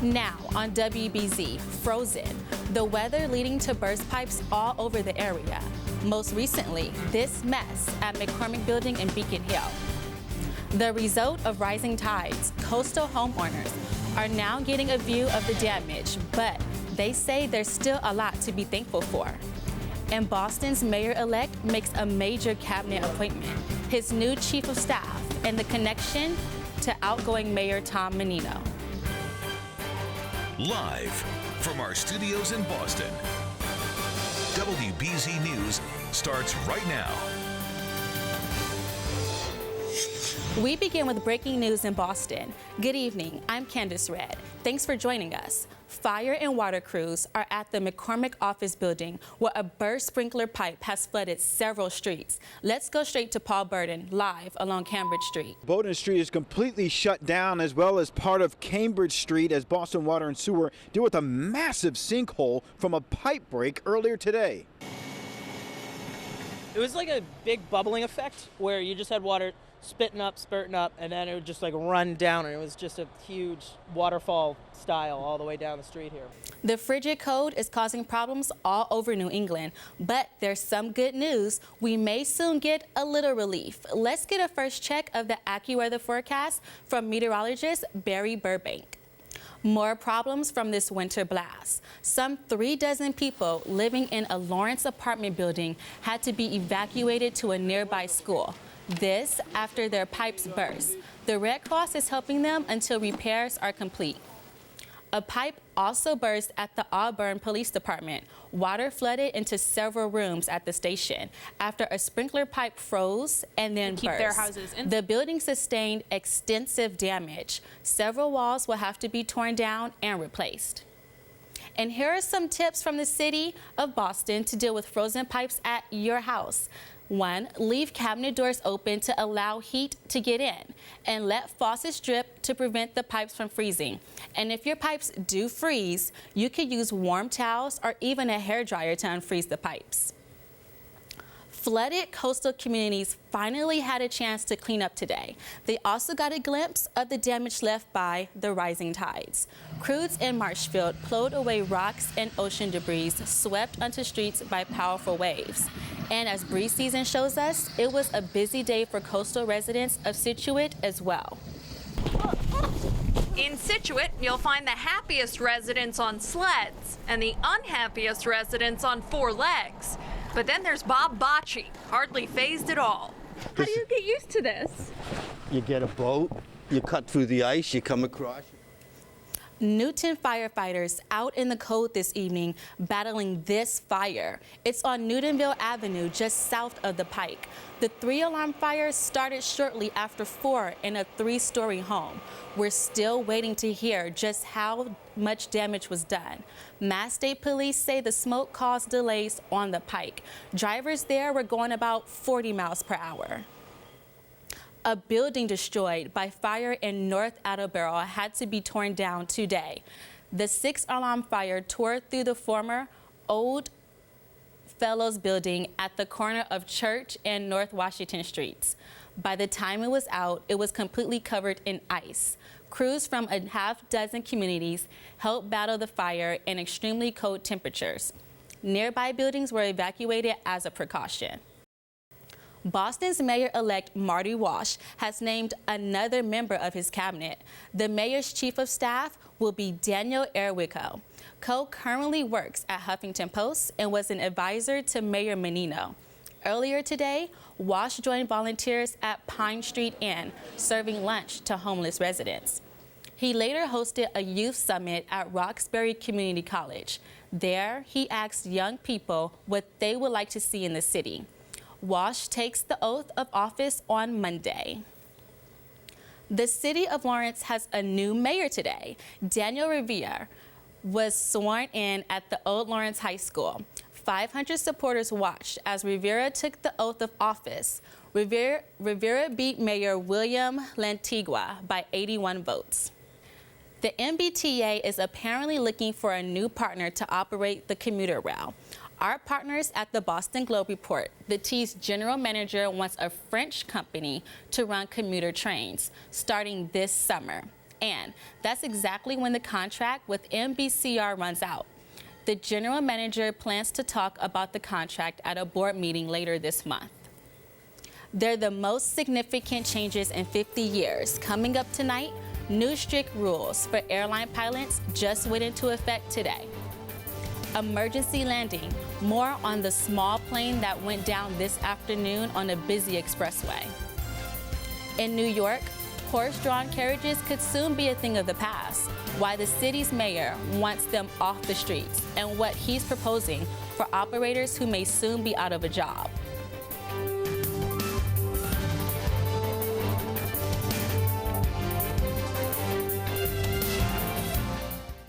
Now on WBZ, frozen, the weather leading to burst pipes all over the area. Most recently, this mess at McCormick Building in Beacon Hill. The result of rising tides, coastal homeowners are now getting a view of the damage, but they say there's still a lot to be thankful for. And Boston's mayor-elect makes a major cabinet appointment, his new chief of staff, and the connection to outgoing Mayor Tom Menino. Live from our studios in Boston, WBZ News starts right now. We begin with breaking news in Boston. Good evening, I'm Kandace Redd. Thanks for joining us. Fire and water crews are at the McCormick office building where a burst sprinkler pipe has flooded several streets. Let's go straight to Paul Burden, live along Cambridge Street. Bowdoin Street is completely shut down, as well as part of Cambridge Street, as Boston Water and Sewer deal with a massive sinkhole from a pipe break earlier today. It was like a big bubbling effect where you just had water spitting up, spurting up, and then it would just like run down, and it was just a huge waterfall style all the way down the street here. The frigid cold is causing problems all over New England, but there's some good news. We may soon get a little relief. Let's get a first check of the AccuWeather forecast from meteorologist Barry Burbank. More problems from this winter blast. Some 36 people living in a Lawrence apartment building had to be evacuated to a nearby school. This after their pipes burst. The Red Cross is helping them until repairs are complete. A pipe also burst at the Auburn Police Department. Water flooded into several rooms at the station after a sprinkler pipe froze and then burst. Their houses in. The building sustained extensive damage. Several walls will have to be torn down and replaced. And here are some tips from the city of Boston to deal with frozen pipes at your house. 1, leave cabinet doors open to allow heat to get in, and let faucets drip to prevent the pipes from freezing. And if your pipes do freeze, you could use warm towels or even a hairdryer to unfreeze the pipes. Flooded coastal communities finally had a chance to clean up today. They also got a glimpse of the damage left by the rising tides. Crews in Marshfield plowed away rocks and ocean debris swept onto streets by powerful waves. And as breeze season shows us, it was a busy day for coastal residents of Scituate as well. In Scituate, you'll find the happiest residents on sleds and the unhappiest residents on 4 legs. But then there's Bob Bocci, hardly phased at all. How do you get used to this? You get a boat, you cut through the ice, you come across. Newton firefighters out in the cold this evening battling this fire. It's on Newtonville Avenue, just south of the Pike. The 3-alarm fire started shortly after 4 in a 3-story home. We're still waiting to hear just how much damage was done. Mass State Police say the smoke caused delays on the Pike. Drivers there were going about 40 miles per hour. A building destroyed by fire in North Attleboro had to be torn down today. The 6-alarm fire tore through the former Old Fellows building at the corner of Church and North Washington Streets. By the time it was out, it was completely covered in ice. Crews from a half-dozen communities helped battle the fire in extremely cold temperatures. Nearby buildings were evacuated as a precaution. Boston's mayor-elect Marty Walsh has named another member of his cabinet. The mayor's chief of staff will be Daniel Erwico. Co currently works at Huffington Post and was an advisor to Mayor Menino. Earlier today, Walsh joined volunteers at Pine Street Inn, serving lunch to homeless residents. He later hosted a youth summit at Roxbury Community College. There, he asked young people what they would like to see in the city. Walsh takes the oath of office on Monday. The city of Lawrence has a new mayor today. Daniel Rivera was sworn in at the Old Lawrence High School. 500 supporters watched as Rivera took the oath of office. Rivera beat Mayor William Lantigua by 81 votes. The MBTA is apparently looking for a new partner to operate the commuter rail. Our partners at the Boston Globe report the T's general manager wants a French company to run commuter trains starting this summer. And that's exactly when the contract with NBCR runs out. The general manager plans to talk about the contract at a board meeting later this month. They're the most significant changes in 50 years. Coming up tonight, new strict rules for airline pilots just went into effect today. Emergency landing, more on the small plane that went down this afternoon on a busy expressway. In New York, horse-drawn carriages could soon be a thing of the past, why the city's mayor wants them off the streets, and what he's proposing for operators who may soon be out of a job.